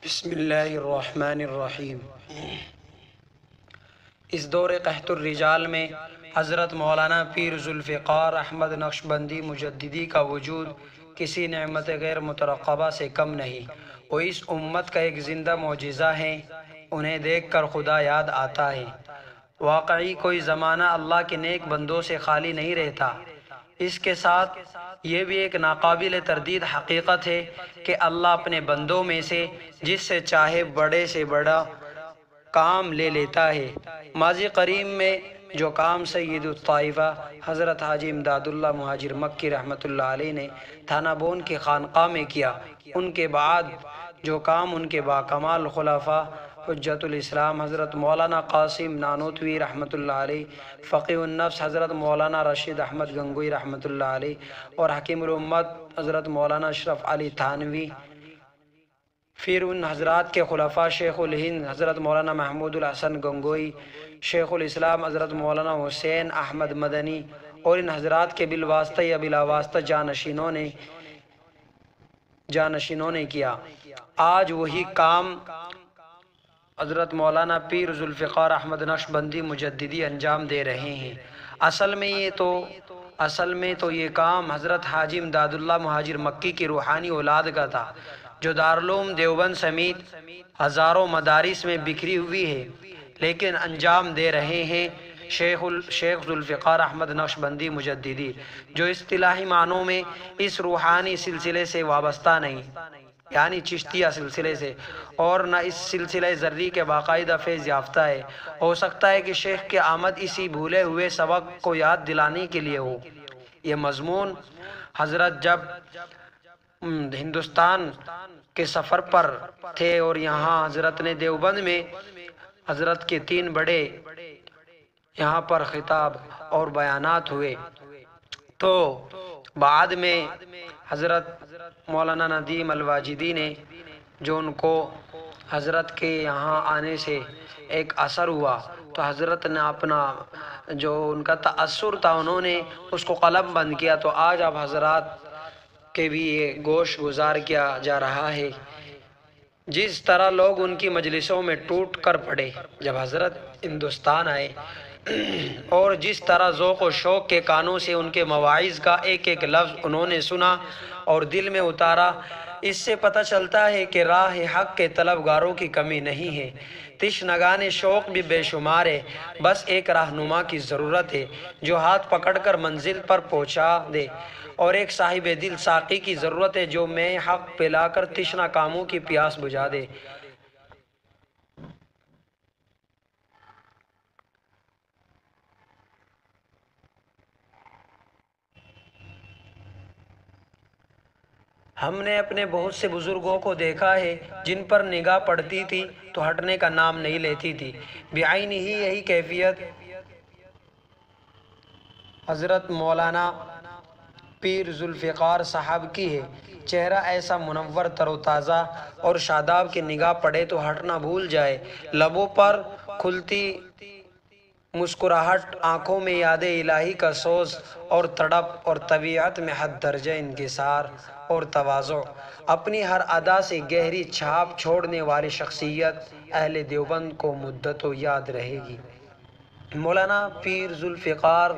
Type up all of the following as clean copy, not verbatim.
بسم اللہ الرحمن الرحیم۔ اس دور قحط الرجال میں حضرت مولانا پیر ذوالفقار احمد نقشبندی مجددی کا وجود کسی نعمت غیر مترقبہ سے کم نہیں۔ وہ اس امت کا ایک زندہ معجزہ ہے، انہیں دیکھ کر خدا یاد آتا ہے۔ واقعی کوئی زمانہ اللہ کے نیک بندوں سے خالی نہیں رہتا۔ اس کے ساتھ یہ بھی ایک ناقابل تردید حقیقت ہے کہ اللہ اپنے بندوں میں سے جس سے چاہے بڑے سے بڑا کام لے لیتا ہے۔ ماضی قریب میں جو کام سید الطائفہ حضرت حاجی امداد اللہ مہاجر مکی رحمۃ اللہ علیہ نے تھانہ بون کی خانقاہ میں کیا، ان کے بعد جو کام ان کے باکمال خلفاء حجت الاسلام حضرت مولانا قاسم نانوتوی رحمۃ اللہ علیہ، فقیہ النفس حضرت مولانا رشید احمد گنگوئی رحمۃ اللہ علیہ اور حکیم الامت حضرت مولانا اشرف علی تھانوی، پھر ان حضرات کے خلفاء شیخ الہند حضرت مولانا محمود الحسن گنگوئی، شیخ الاسلام حضرت مولانا حسین احمد مدنی اور ان حضرات کے بالواسطہ یا بلا واسطہ جانشینوں نے کیا۔ آج وہی کام حضرت مولانا پیر ذوالفقار احمد نقشبندی مجددی انجام دے رہے ہیں۔ اصل میں تو یہ کام حضرت حاجی امداد اللہ مہاجر مکی کی روحانی اولاد کا تھا، جو دارالعلوم دیوبند سمیت ہزاروں مدارس میں بکھری ہوئی ہے، لیکن انجام دے رہے ہیں شیخ ذوالفقار احمد نقشبندی مجددی، جو اصطلاحی معنوں میں اس روحانی سلسلے سے وابستہ نہیں، یعنی چشتیہ سلسلے سے، اور نہ اس سلسلہ زرعی کے باقاعدہ فیض یافتہ ہے۔ ہو سکتا ہے کہ شیخ کی آمد اسی بھولے ہوئے سبق کو یاد دلانے کے لیے ہو۔ یہ مضمون حضرت جب ہندوستان کے سفر پر تھے اور یہاں حضرت نے دیوبند میں حضرت کے 3 بڑے یہاں پر خطاب اور بیانات ہوئے، تو بعد میں حضرت مولانا ندیم الواجدی نے، جو ان کو حضرت کے یہاں آنے سے ایک اثر ہوا، تو حضرت نے اپنا جو ان کا تأثر تھا انہوں نے اس کو قلم بند کیا، تو آج اب حضرات کے بھی یہ گوش گزار کیا جا رہا ہے۔ جس طرح لوگ ان کی مجلسوں میں ٹوٹ کر پڑے جب حضرت ہندوستان آئے، اور جس طرح ذوق و شوق کے کانوں سے ان کے مواعظ کا ایک ایک لفظ انہوں نے سنا اور دل میں اتارا، اس سے پتہ چلتا ہے کہ راہ حق کے طلبگاروں کی کمی نہیں ہے۔ تشنگان شوق بھی بے شمار ہے، بس ایک رہنما کی ضرورت ہے جو ہاتھ پکڑ کر منزل پر پہنچا دے، اور ایک صاحب دل ساقی کی ضرورت ہے جو میں حق پلا کر تشنا کاموں کی پیاس بجھا دے۔ ہم نے اپنے بہت سے بزرگوں کو دیکھا ہے جن پر نگاہ پڑتی تھی تو ہٹنے کا نام نہیں لیتی تھی۔ بعین ہی یہی کیفیت حضرت مولانا پیر ذوالفقار صاحب کی ہے۔ چہرہ ایسا منور تر و تازہ اور شاداب کہ نگاہ پڑے تو ہٹنا بھول جائے، لبوں پر کھلتی مسکراہٹ، آنکھوں میں یاد الہی کا سوز اور تڑپ، اور طبیعت میں حد درجہ انکسار اور تواضع، اپنی ہر ادا سے گہری چھاپ چھوڑنے والی شخصیت اہل دیوبند کو مدتوں یاد رہے گی۔ مولانا پیر ذوالفقار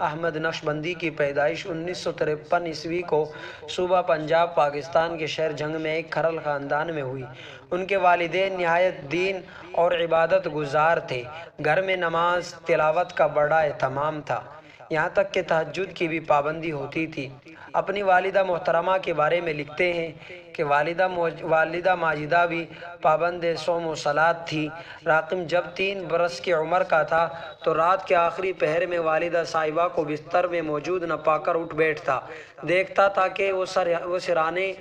احمد نقشبندی کی پیدائش 1953 عیسوی کو صوبہ پنجاب پاکستان کے شہر جنگ میں ایک کھرل خاندان میں ہوئی۔ ان کے والدین نہایت دین اور عبادت گزار تھے۔ گھر میں نماز تلاوت کا بڑا اہتمام تھا، یہاں تک کہ تہجد کی بھی پابندی ہوتی تھی۔ اپنی والدہ محترمہ کے بارے میں لکھتے ہیں کہ والدہ ماجدہ بھی پابند صوم و صلاۃ تھی۔ راقم جب 3 برس کی عمر کا تھا تو رات کے آخری پہر میں والدہ صاحبہ کو بستر میں موجود نہ پا کر اٹھ بیٹھتا، دیکھتا تھا کہ وہ سرانے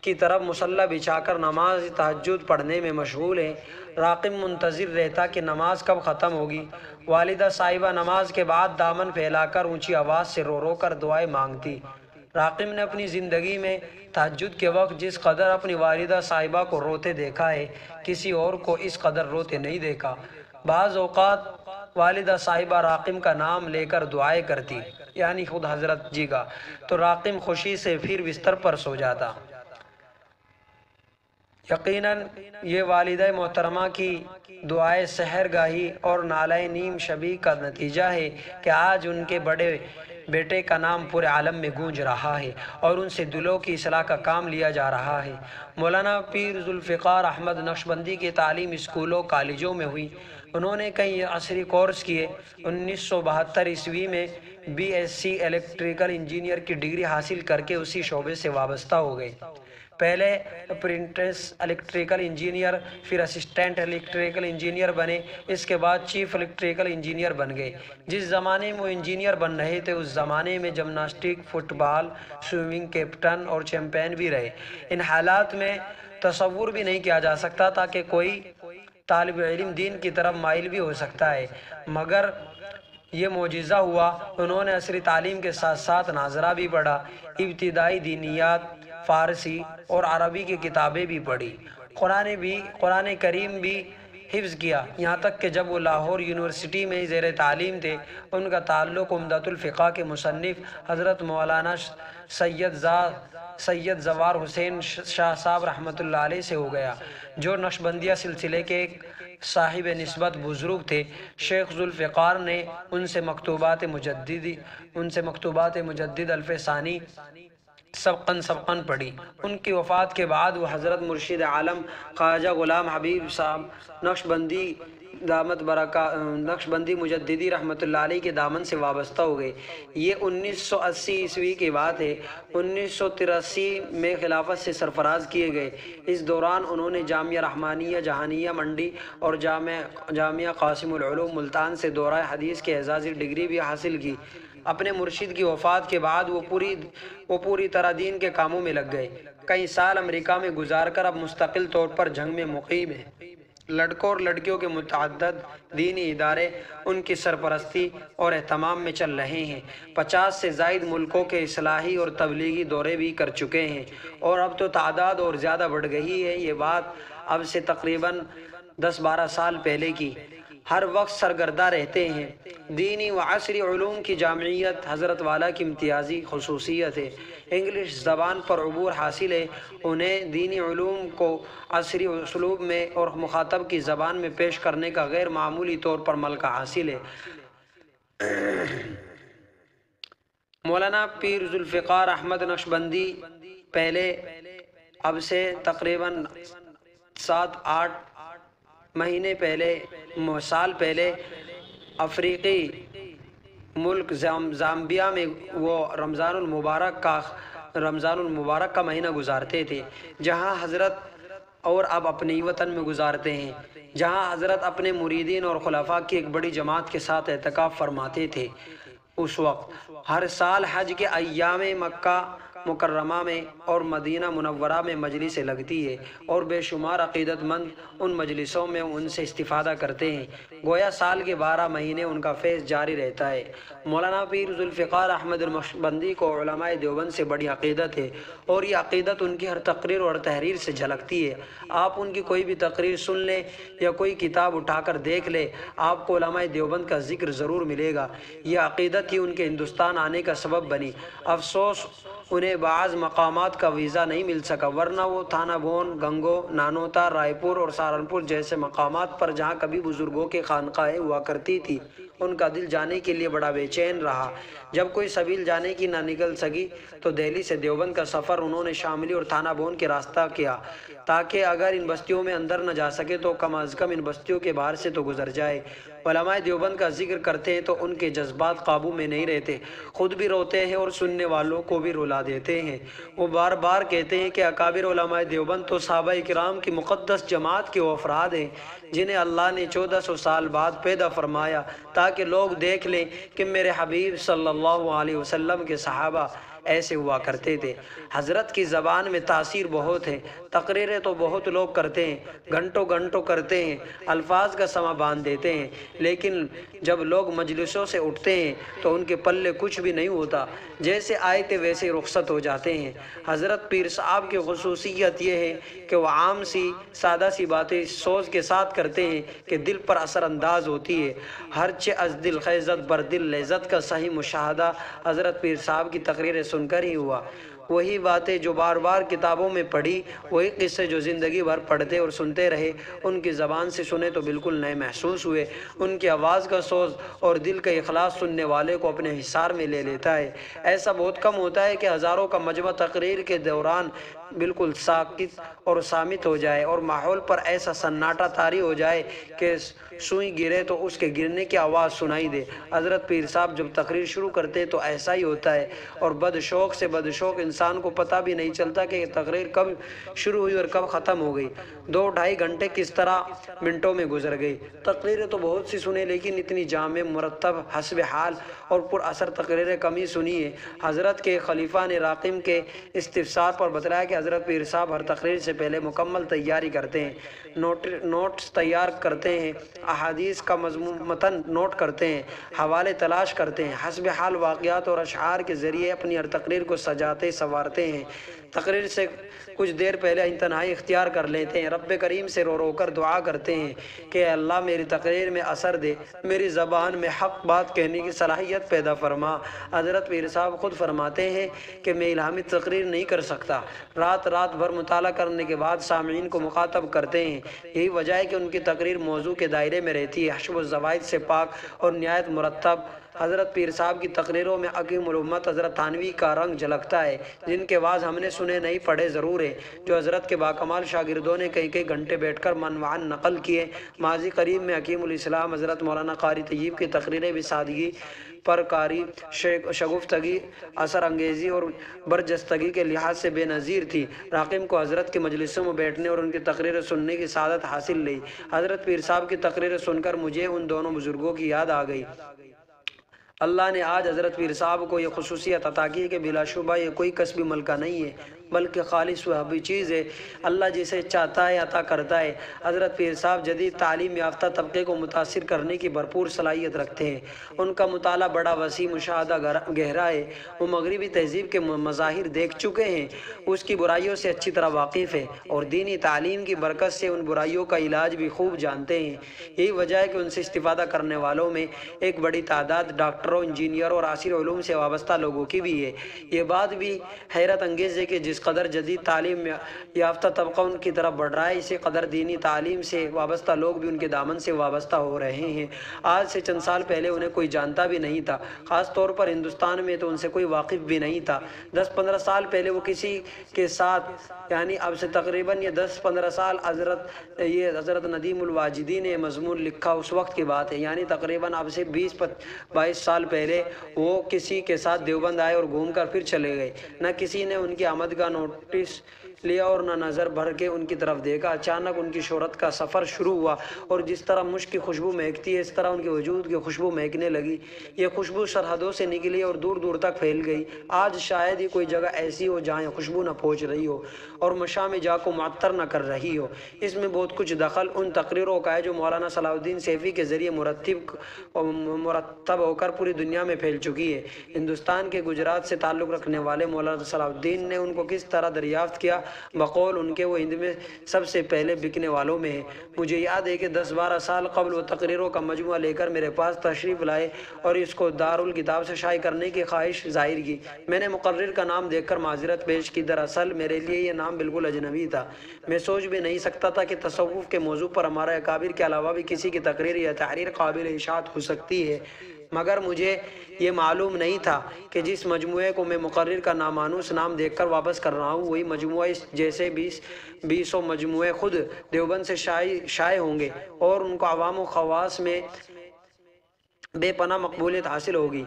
کی طرف مصلی بچھا کر نماز تہجد پڑھنے میں مشغول ہے۔ راقم منتظر رہتا کہ نماز کب ختم ہوگی۔ والدہ صاحبہ نماز کے بعد دامن پھیلا کر اونچی آواز سے رو رو کر دعائیں مانگتی۔ راقم نے اپنی زندگی میں تہجد کے وقت جس قدر اپنی والدہ صاحبہ کو روتے دیکھا ہے، کسی اور کو اس قدر روتے نہیں دیکھا۔ بعض اوقات والدہ صاحبہ راقم کا نام لے کر دعائیں کرتی، یعنی خود حضرت جی کا، تو راقم خوشی سے پھر بستر پر سو جاتا۔ یقیناً یہ والدہ محترمہ کی دعائے سحر گاہی اور نالۂ نیم شبی کا نتیجہ ہے کہ آج ان کے بڑے بیٹے کا نام پورے عالم میں گونج رہا ہے اور ان سے دلوں کی اصلاح کا کام لیا جا رہا ہے۔ مولانا پیر ذوالفقار احمد نقشبندی کی تعلیم اسکولوں کالجوں میں ہوئی۔ انہوں نے کئی عصری کورس کیے۔ 1972 میں BSc الیکٹریکل انجینئر کی ڈگری حاصل کر کے اسی شعبے سے وابستہ ہو گئے۔ پہلے اپرینٹس الیکٹریکل انجینئر، پھر اسسٹنٹ الیکٹریکل انجینئر بنے، اس کے بعد چیف الیکٹریکل انجینئر بن گئے۔ جس زمانے میں وہ انجینئر بن رہے تھے اس زمانے میں جمناسٹک، فٹ بال، سوئمنگ کیپٹن اور چیمپئن بھی رہے۔ ان حالات میں تصور بھی نہیں کیا جا سکتا تھا کہ کوئی طالب علم دین کی طرف مائل بھی ہو سکتا ہے، مگر یہ معجزہ ہوا۔ انہوں نے عصری تعلیم کے ساتھ ساتھ ناظرہ بھی پڑھا، ابتدائی دینیات، فارسی اور عربی کی کتابیں بھی پڑھی، قرآن کریم بھی حفظ کیا، یہاں تک کہ جب وہ لاہور یونیورسٹی میں زیر تعلیم تھے ان کا تعلق عمدۃ الفقہ کے مصنف حضرت مولانا سید زوار حسین شاہ صاحب رحمۃ اللہ علیہ سے ہو گیا، جو نقشبندیہ سلسلے کے ایک صاحب نسبت بزرگ تھے۔ شیخ ذوالفقار نے ان سے مکتوبات مجدد الف ثانی سبقاً پڑھی۔ ان کی وفات کے بعد وہ حضرت مرشد عالم خواجہ غلام حبیب صاحب نقشبندی مجددی رحمۃ اللہ علیہ کے دامن سے وابستہ ہو گئے۔ یہ 1980 کی بات ہے۔ 1983 میں خلافت سے سرفراز کیے گئے۔ اس دوران انہوں نے جامعہ رحمانیہ جہانیہ منڈی اور جامعہ قاسم العلوم ملتان سے دورہ حدیث کی اعزازی ڈگری بھی حاصل کی۔ اپنے مرشد کی وفات کے بعد وہ پوری طرح دین کے کاموں میں لگ گئے۔ کئی سال امریکہ میں گزار کر اب مستقل طور پر جنگ میں مقیم ہیں۔ لڑکوں اور لڑکیوں کے متعدد دینی ادارے ان کی سرپرستی اور اہتمام میں چل رہے ہیں۔ 50 سے زائد ملکوں کے اصلاحی اور تبلیغی دورے بھی کر چکے ہیں، اور اب تو تعداد اور زیادہ بڑھ گئی ہے۔ یہ بات اب سے تقریباً 10-12 سال پہلے کی۔ ہر وقت سرگردہ رہتے ہیں۔ دینی و عصری علوم کی جامعیت حضرت والا کی امتیازی خصوصیت ہے۔ انگلش زبان پر عبور حاصل ہے۔ انہیں دینی علوم کو عصری اسلوب میں اور مخاطب کی زبان میں پیش کرنے کا غیر معمولی طور پر ملکہ حاصل ہے۔ مولانا پیر ذوالفقار احمد نقشبندی پہلے اب سے تقریباً 7-8 سال پہلے افریقی ملک زامبیا میں وہ رمضان المبارک کا مہینہ گزارتے تھے، جہاں حضرت اور اب اپنے وطن میں گزارتے ہیں، جہاں حضرت اپنے مریدین اور خلفاء کی ایک بڑی جماعت کے ساتھ اعتکاف فرماتے تھے۔ اس وقت ہر سال حج کے ایام مکہ مکرمہ میں اور مدینہ منورہ میں مجلسیں لگتی ہے، اور بے شمار عقیدت مند ان مجلسوں میں ان سے استفادہ کرتے ہیں۔ گویا سال کے 12 مہینے ان کا فیض جاری رہتا ہے۔ مولانا پیر ذوالفقار احمد نقشبندی کو علماء دیوبند سے بڑی عقیدت ہے، اور یہ عقیدت ان کی ہر تقریر اور تحریر سے جھلکتی ہے۔ آپ ان کی کوئی بھی تقریر سن لیں یا کوئی کتاب اٹھا کر دیکھ لیں، آپ کو علماء دیوبند کا ذکر ضرور ملے گا۔ یہ عقیدت ہی ان کے ہندوستان آنے کا سبب بنی۔ افسوس انہیں بعض مقامات کا ویزا نہیں مل سکا، ورنہ وہ تھانہ بھون، گنگو، نانوتا، رائے پور اور سہارنپور جیسے مقامات پر جہاں کبھی بزرگوں کی خانقاہیں ہوا کرتی تھی، ان کا دل جانے کے لیے بڑا بے چین رہا۔ جب کوئی سبیل جانے کی نہ نکل سکی تو دہلی سے دیوبند کا سفر انہوں نے شاملی اور تھانہ بھون کے راستہ کیا، تاکہ اگر ان بستیوں میں اندر نہ جا سکے تو کم از کم ان بستیوں کے باہر سے تو گزر جائے۔ علماء دیوبند کا ذکر کرتے ہیں تو ان کے جذبات قابو میں نہیں رہتے، خود بھی روتے ہیں اور سننے والوں کو بھی رلا دیتے ہیں۔ وہ بار بار کہتے ہیں کہ اکابر علماء دیوبند تو صحابہ کرام کی مقدس جماعت کے وہ افراد ہیں جنہیں اللہ نے 1400 سال بعد پیدا فرمایا، تاکہ لوگ دیکھ لیں کہ میرے حبیب صلی اللہ علیہ وسلم کے صحابہ ایسے ہوا کرتے تھے۔ حضرت کی زبان میں تاثیر بہت ہے، تقریریں تو بہت لوگ کرتے ہیں، گھنٹوں کرتے ہیں، الفاظ کا سما باندھ دیتے ہیں، لیکن جب لوگ مجلسوں سے اٹھتے ہیں تو ان کے پلے کچھ بھی نہیں ہوتا، جیسے آئے تھے ویسے رخصت ہو جاتے ہیں۔ حضرت پیر صاحب کی خصوصیت یہ ہے کہ وہ عام سی سادہ سی باتیں سوچ کے ساتھ کرتے ہیں کہ دل پر اثر انداز ہوتی ہے۔ ہرچہ از دل خیزت بر دل لذت کا صحیح مشاہدہ حضرت پیر صاحب کی تقریریں سن کر ہی ہوا۔ وہی باتیں جو بار بار کتابوں میں پڑھی، وہی قصے جو زندگی بھر پڑھتے اور سنتے رہے، ان کی زبان سے سنے تو بالکل نئے محسوس ہوئے۔ ان کی آواز کا سوز اور دل کا اخلاص سننے والے کو اپنے حصار میں لے لیتا ہے۔ ایسا بہت کم ہوتا ہے کہ ہزاروں کا مجمع تقریر کے دوران بالکل ساکت اور صامت ہو جائے اور ماحول پر ایسا سناٹا طاری ہو جائے کہ سوئی گرے تو اس کے گرنے کی آواز سنائی دے۔ حضرت پیر صاحب جب تقریر شروع کرتے تو ایسا ہی ہوتا ہے، اور بدشوق سے بدشوق انسان کو پتہ بھی نہیں چلتا کہ یہ تقریر کب شروع ہوئی اور کب ختم ہو گئی۔ 2 ڈھائی گھنٹے کس طرح منٹوں میں گزر گئی۔ تقریریں تو بہت سی سنیں، لیکن اتنی جامع، مرتب، حسب حال اور پر اثر تقریریں کم ہی سنی ہیں۔ حضرت کے خلیفہ نے راقم کے استفسار پر بتلایا کہ حضرت پیر صاحب ہر تقریر سے پہلے مکمل تیاری کرتے ہیں، نوٹس تیار کرتے ہیں، احادیث کا متن نوٹ کرتے ہیں، حوالے تلاش کرتے ہیں، حسب حال واقعات اور اشعار کے ذریعے اپنی ہر تقریر کو سجاتے سنوارتے ہیں۔ تقریر سے کچھ دیر پہلے تنہائی اختیار کر لیتے ہیں، رب کریم سے رو رو کر دعا کرتے ہیں کہ اے اللہ میری تقریر میں اثر دے، میری زبان میں حق بات کہنے کی صلاحیت پیدا فرما۔ حضرت پیر صاحب خود فرماتے ہیں کہ میں الہامی تقریر نہیں کر سکتا، رات بھر مطالعہ کرنے کے بعد سامعین کو مخاطب کرتے ہیں۔ یہی وجہ ہے کہ ان کی تقریر موضوع کے دائرے میں رہتی ہے، حشو و زوائد سے پاک اور نہایت مرتب۔ حضرت پیر صاحب کی تقریروں میں حکیم الامت حضرت تھانوی کا رنگ جھلکتا ہے، جن کے بعض ہم نے سنے نہیں پڑھے ضرور ہیں، جو حضرت کے باکمال شاگردوں نے کئی گھنٹے بیٹھ کر منوعاً نقل کیے۔ ماضی قریب میں حکیم الاسلام حضرت مولانا قاری طیب کی تقریریں بھی سادگی، پرکاری، شگفتگی، اثر انگیزی اور برجستگی کے لحاظ سے بے نظیر تھی۔ راقم کو حضرت کے مجلسوں میں بیٹھنے اور ان کی تقریریں سننے کی سعادت حاصل رہی۔ حضرت پیر صاحب کی تقریریں سن کر مجھے ان دونوں بزرگوں کی یاد آ گئی۔ اللہ نے آج حضرت پیر صاحب کو یہ خصوصیت عطا کی کہ بلا شبہ یہ کوئی کسبی ملکہ نہیں ہے، بلکہ خالص وہابی چیز ہے، اللہ جسے چاہتا ہے عطا کرتا ہے۔ حضرت پیر صاحب جدید تعلیم یافتہ طبقے کو متاثر کرنے کی بھرپور صلاحیت رکھتے ہیں۔ ان کا مطالعہ بڑا وسیع، مشاہدہ گہرا ہے۔ وہ مغربی تہذیب کے مظاہر دیکھ چکے ہیں، اس کی برائیوں سے اچھی طرح واقف ہیں، اور دینی تعلیم کی برکت سے ان برائیوں کا علاج بھی خوب جانتے ہیں۔ یہی وجہ ہے کہ ان سے استفادہ کرنے والوں میں ایک بڑی تعداد ڈاکٹروں، انجینئروں اور عصری علوم سے وابستہ لوگوں کی بھی ہے۔ یہ بات بھی حیرت انگیز ہے کہ جس قدر جدید تعلیم یافتہ طبقہ ان کی طرف بڑھ رہا ہے، اسی قدر دینی تعلیم سے وابستہ لوگ بھی ان کے دامن سے وابستہ ہو رہے ہیں۔ آج سے چند سال پہلے انہیں کوئی جانتا بھی نہیں تھا، خاص طور پر ہندوستان میں تو ان سے کوئی واقف بھی نہیں تھا۔ 10-15 سال پہلے وہ کسی کے ساتھ، یعنی اب سے تقریباً یہ 10-15 سال، حضرت ندیم الواجدی نے مضمون لکھا اس وقت کی بات ہے، یعنی تقریباً اب سے 20-22 سال پہلے وہ کسی کے ساتھ دیوبند آئے اور گھوم کر پھر چلے گئے۔ نہ کسی نے ان کی آمد کا نوٹس لیا اور نہ نظر بھر کے ان کی طرف دیکھا۔ اچانک ان کی شہرت کا سفر شروع ہوا، اور جس طرح مشک کی خوشبو مہکتی ہے، اس طرح ان کے وجود کی خوشبو مہکنے لگی۔ یہ خوشبو سرحدوں سے نکلی اور دور دور تک پھیل گئی۔ آج شاید ہی کوئی جگہ ایسی ہو جہاں یہ خوشبو نہ پہنچ رہی ہو اور مشام جا کو معطر نہ کر رہی ہو۔ اس میں بہت کچھ دخل ان تقریروں کا ہے جو مولانا صلاح الدین سیفی کے ذریعے مرتب ہو کر پوری دنیا میں پھیل چکی ہے۔ ہندوستان کے گجرات سے تعلق رکھنے والے مولانا صلاح الدین نے ان کو کس طرح دریافت کیا، بقول ان کے وہ ہند میں سب سے پہلے بکنے والوں میں ہے۔ مجھے یاد ہے کہ 10-12 سال قبل وہ تقریروں کا مجموعہ لے کر میرے پاس تشریف لائے اور اس کو دارالکتاب سے شائع کرنے کی خواہش ظاہر کی۔ میں نے مقرر کا نام دیکھ کر معذرت پیش کی، دراصل میرے لیے یہ نام بالکل اجنبی تھا۔ میں سوچ بھی نہیں سکتا تھا کہ تصوف کے موضوع پر ہمارے اکابر کے علاوہ بھی کسی کی تقریر یا تحریر قابل اشاعت ہو سکتی ہے، مگر مجھے یہ معلوم نہیں تھا کہ جس مجموعے کو میں مقرر کا نامانوس نام دیکھ کر واپس کر رہا ہوں، وہی مجموعہ اس جیسے 20 مجموعے خود دیوبند سے شائع ہوں گے اور ان کو عوام و خواص میں بے پناہ مقبولیت حاصل ہوگی۔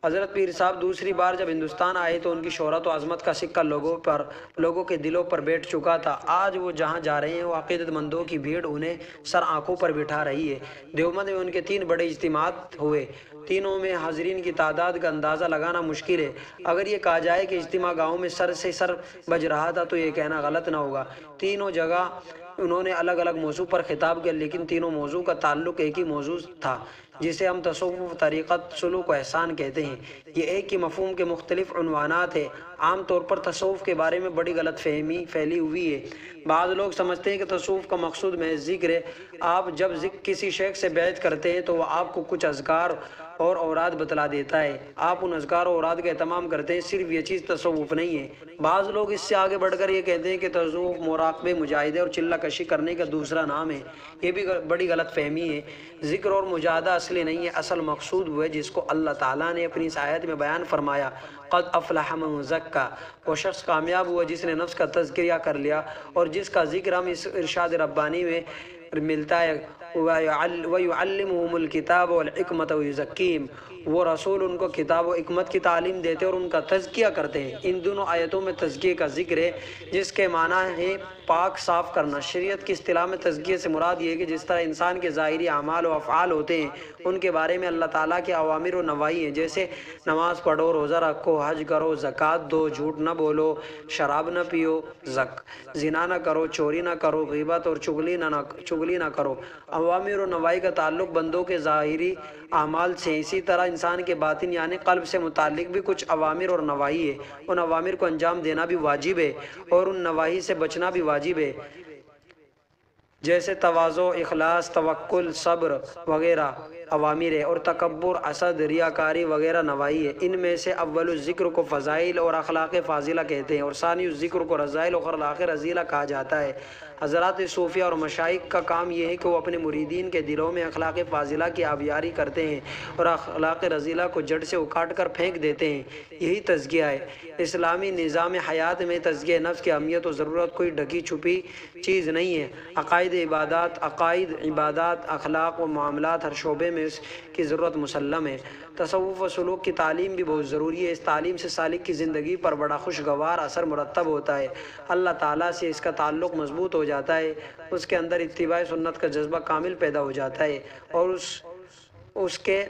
حضرت پیر صاحب دوسری بار جب ہندوستان آئے تو ان کی شہرت و عظمت کا سکہ لوگوں کے دلوں پر بیٹھ چکا تھا۔ آج وہ جہاں جا رہے ہیں، وہ عقیدت مندوں کی بھیڑ انہیں سر آنکھوں پر بٹھا رہی ہے۔ دیوبند میں ان کے 3 بڑے اجتماعات ہوئے، تینوں میں حاضرین کی تعداد کا اندازہ لگانا مشکل ہے۔ اگر یہ کہا جائے کہ اجتماع گاؤں میں سر سے سر بج رہا تھا تو یہ کہنا غلط نہ ہوگا۔ تینوں جگہ انہوں نے الگ الگ موضوع پر خطاب کیا، لیکن تینوں موضوع کا تعلق ایک ہی موضوع تھا، جسے ہم تصوف، طریقت، سلوک و احسان کہتے ہیں۔ یہ ایک ہی مفہوم کے مختلف عنوانات ہیں۔ عام طور پر تصوف کے بارے میں بڑی غلط فہمی پھیلی ہوئی ہے۔ بعض لوگ سمجھتے ہیں کہ تصوف کا مقصود محض ذکر ہے۔ آپ جب کسی شیخ سے بیعت کرتے ہیں تو وہ آپ کو کچھ اذکار اور اوراد بتلا دیتا ہے۔ آپ ان اذکار و اوراد کا اہتمام کرتے ہیں، صرف یہ چیز تصوف نہیں ہے۔ بعض لوگ اس سے آگے بڑھ کر یہ کہتے ہیں کہ تصوف مراقبے، مجاہدے اور چلہ کشی کرنے کا دوسرا نام ہے۔ یہ بھی بڑی غلط فہمی ہے۔ ذکر اور مجاہدہ اصلی نہیں ہے، اصل مقصود وہ ہے جس کو اللہ تعالیٰ نے اپنی اس آیت میں بیان فرمایا، قد افلح من زکا، وہ شخص کامیاب ہوا جس نے نفس کا تزکیہ کر لیا، اور جس کا ذکر ہم اس ارشاد ربانی میں ملتا ہے، وَيُعَلِّمُهُمُ الْكِتَابَ وَالْحِكْمَةَ وَيُزَكِّيهِمْ، وہ رسول ان کو کتاب و حکمت کی تعلیم دیتے اور ان کا تزکیہ کرتے ہیں۔ ان دونوں آیتوں میں تزکیے کا ذکر ہے، جس کے معنی ہے پاک صاف کرنا۔ شریعت کی اصطلاح میں تزکیے سے مراد یہ ہے کہ جس طرح انسان کے ظاہری اعمال و افعال ہوتے ہیں ان کے بارے میں اللہ تعالیٰ کے اوامر و نواہی ہیں، جیسے نماز پڑھو، روزہ رکھو، حج کرو، زکوٰۃ دو، جھوٹ نہ بولو، شراب نہ پیو، زنا نہ کرو، چوری نہ کرو، غیبت اور چغلی نہ کرو۔ اوامر و نواہی کا تعلق بندوں کے ظاہری اعمال سے، اسی طرح انسان کے باطن یعنی قلب سے متعلق بھی کچھ اوامر اور نواہی ہے۔ ان اوامر کو انجام دینا بھی واجب ہے اور ان نواہی سے بچنا بھی واجب ہے، جیسے تواضع، اخلاص، توکل، صبر وغیرہ اوامر ہے، اور تکبر، حسد، ریاکاری وغیرہ نواہی ہے۔ ان میں سے اول الذکر کو فضائل اور اخلاق فاضلہ کہتے ہیں، اور ثانی الذکر کو رذائل اور اخلاق رذیلہ کہا جاتا ہے۔ حضرات صوفیہ اور مشائخ کا کام یہ ہے کہ وہ اپنے مریدین کے دلوں میں اخلاق فاضلہ کی آبیاری کرتے ہیں اور اخلاق رذیلہ کو جڑ سے اکھاڑ کر پھینک دیتے ہیں۔ یہی تزکیہ ہے۔ اسلامی نظام حیات میں تزکیہ نفس کی اہمیت و ضرورت کوئی ڈھکی چھپی چیز نہیں ہے۔ عقائد، عبادات، اخلاق و معاملات، ہر شعبے میں اس کی ضرورت مسلم ہے۔ تصوف و سلوک کی تعلیم بھی بہت ضروری ہے۔ اس تعلیم سے سالک کی زندگی پر بڑا خوشگوار اثر مرتب ہوتا ہے، اللہ تعالیٰ سے اس کا تعلق مضبوط ہو جاتا ہے، اس کے اندر اتباع سنت کا جذبہ کامل پیدا ہو جاتا ہے، اور اس کے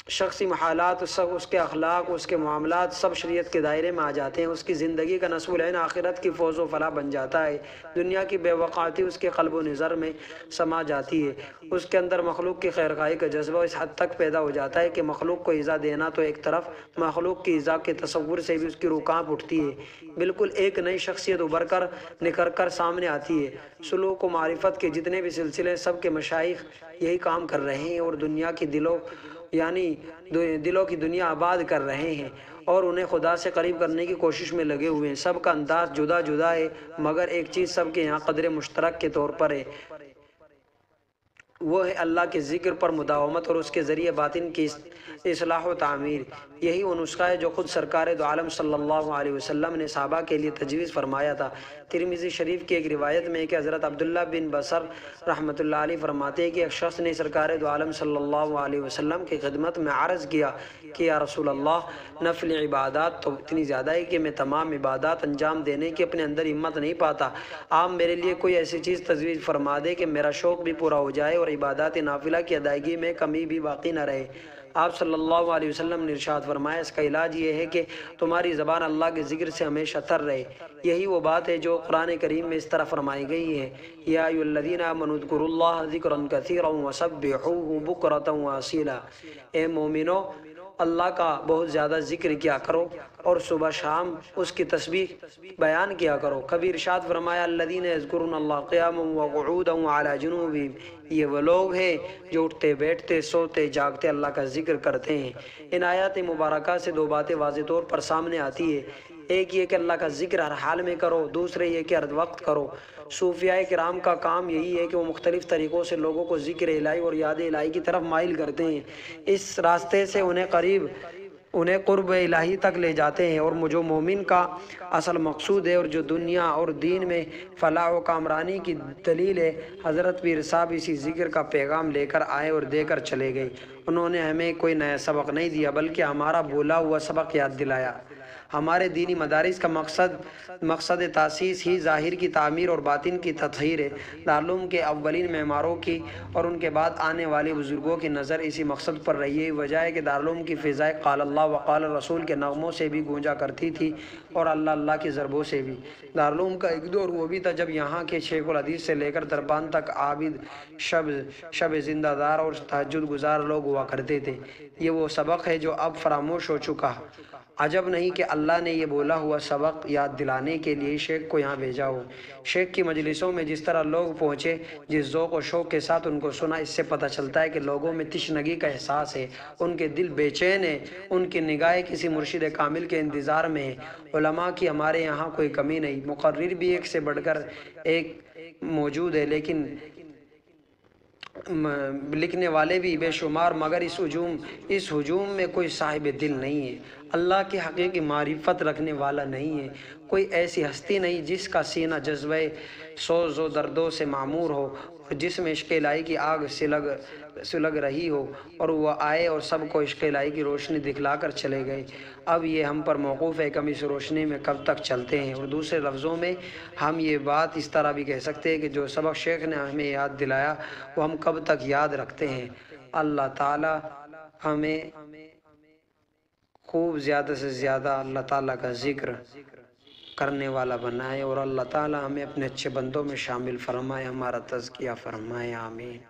شخصی محالات، اس کے اخلاق، اس کے معاملات سب شریعت کے دائرے میں آ جاتے ہیں۔ اس کی زندگی کا نصب العین آخرت کی فوز و فلاح بن جاتا ہے۔ دنیا کی بے وقعتی اس کے قلب و نظر میں سما جاتی ہے۔ اس کے اندر مخلوق کی خیرخواہی کا جذبہ اس حد تک پیدا ہو جاتا ہے کہ مخلوق کو ایذا دینا تو ایک طرف، مخلوق کی ایذا کے تصور سے بھی اس کی روح کانپ اٹھتی ہے۔ بالکل ایک نئی شخصیت ابھر کر نکھر کر سامنے آتی ہے۔ سلوک و معرفت کے جتنے بھی سلسلے سب کے مشائخ یہی کام کر رہے ہیں اور دنیا کی دلوں کی دنیا آباد کر رہے ہیں اور انہیں خدا سے قریب کرنے کی کوشش میں لگے ہوئے ہیں۔ سب کا انداز جدا جدا ہے، مگر ایک چیز سب کے یہاں قدر مشترک کے طور پر ہے، وہ ہے اللہ کے ذکر پر مداومت اور اس کے ذریعے باطن کی اصلاح و تعمیر۔ یہی وہ نسخہ ہے جو خود سرکار دو عالم صلی اللہ علیہ وسلم نے صحابہ کے لیے تجویز فرمایا تھا۔ ترمذی شریف کی ایک روایت میں ہے کہ حضرت عبداللہ بن بصر رحمۃ اللہ علیہ فرماتے ہیں کہ ایک شخص نے سرکار دو عالم صلی اللہ علیہ وسلم کی خدمت میں عرض کیا کہ یا رسول اللہ، نفل عبادات تو اتنی زیادہ ہے کہ میں تمام عبادات انجام دینے کی اپنے اندر ہمت نہیں پاتا۔ آپ میرے لیے کوئی ایسی چیز تجویز فرما دے کہ میرا شوق بھی پورا ہو جائے اور عبادات نافلہ کی ادائیگی میں کمی بھی باقی نہ رہے۔ آپ صلی اللہ علیہ وسلم نے ارشاد فرمایا، اس کا علاج یہ ہے کہ تمہاری زبان اللہ کے ذکر سے ہمیشہ تر رہے۔ یہی وہ بات ہے جو قرآن کریم میں اس طرح فرمائی گئی ہے، یا ایھا الذین آمنوا اذکروا اللہ ذکرا کثیرا وسبحوہ بکرۃ واصیلا۔ اے مومنو، اللہ کا بہت زیادہ ذکر کیا کرو اور صبح شام اس کی تسبیح بیان کیا کرو۔ کبھی ارشاد فرمایا، الذین یذکرون اللہ قیاما وقعودا وعلی جنوبہم، یہ وہ لوگ ہیں جو اٹھتے بیٹھتے سوتے جاگتے اللہ کا ذکر کرتے ہیں۔ ان آیات مبارکہ سے دو باتیں واضح طور پر سامنے آتی ہے، ایک یہ کہ اللہ کا ذکر ہر حال میں کرو، دوسرے یہ کہ ہر وقت کرو۔ صوفیاء کرام کا کام یہی ہے کہ وہ مختلف طریقوں سے لوگوں کو ذکر الہی اور یاد الہی کی طرف مائل کرتے ہیں، اس راستے سے انہیں قرب الہی تک لے جاتے ہیں، اور جو مومن کا اصل مقصود ہے اور جو دنیا اور دین میں فلاح و کامرانی کی دلیل ہے۔ حضرت پیر صاحب اسی ذکر کا پیغام لے کر آئے اور دے کر چلے گئے۔ انہوں نے ہمیں کوئی نیا سبق نہیں دیا بلکہ ہمارا بولا ہوا سبق یاد دلایا۔ ہمارے دینی مدارس کا مقصد تاسیس ہی ظاہر کی تعمیر اور باطن کی تطہیر ہے۔ دارالعلوم کے اولین معماروں کی اور ان کے بعد آنے والے بزرگوں کی نظر اسی مقصد پر رہی ہے۔ وجہ ہے کہ دارالعلوم کی فضائیں قال اللہ وقال الرسول کے نغموں سے بھی گونجا کرتی تھی اور اللہ اللہ کی ضربوں سے بھی۔ دارالعلوم کا ایک دور وہ بھی تھا جب یہاں کے شیخ الحدیث سے لے کر دربان تک عابد، شب زندہ دار اور تہجد گزار لوگ ہوا کرتے تھے۔ یہ وہ سبق ہے جو اب فراموش ہو چکا۔ عجب نہیں کہ اللہ نے یہ بولا ہوا سبق یاد دلانے کے لیے شیخ کو یہاں بھیجا ہو۔ شیخ کی مجلسوں میں جس طرح لوگ پہنچے، جس ذوق و شوق کے ساتھ ان کو سنا، اس سے پتہ چلتا ہے کہ لوگوں میں تشنگی کا احساس ہے، ان کے دل بے چین ہیں، ان کی نگاہیں کسی مرشد کامل کے انتظار میں ہیں۔ علماء کی ہمارے یہاں کوئی کمی نہیں، مقرر بھی ایک سے بڑھ کر ایک موجود ہے، لیکن لکھنے والے بھی بے شمار، مگر اس ہجوم میں کوئی صاحب دل نہیں ہے، اللہ کی حقیقی معرفت رکھنے والا نہیں ہے، کوئی ایسی ہستی نہیں جس کا سینہ جذبہ سوز و دردوں سے معمور ہو اور جس میں عشق الہی کی آگ سلگ رہی ہو، اور وہ آئے اور سب کو عشق الہی کی روشنی دکھلا کر چلے گئے۔ اب یہ ہم پر موقوف ہے کہ ہم اس روشنی میں کب تک چلتے ہیں، اور دوسرے لفظوں میں ہم یہ بات اس طرح بھی کہہ سکتے ہیں کہ جو سبق شیخ نے ہمیں یاد دلایا وہ ہم کب تک یاد رکھتے ہیں۔ اللہ تعالی ہمیں خوب زیادہ سے زیادہ اللہ تعالیٰ کا ذکر کرنے والا بنائے، اور اللہ تعالیٰ ہمیں اپنے اچھے بندوں میں شامل فرمائے، ہمارا تزکیہ فرمائے، آمین۔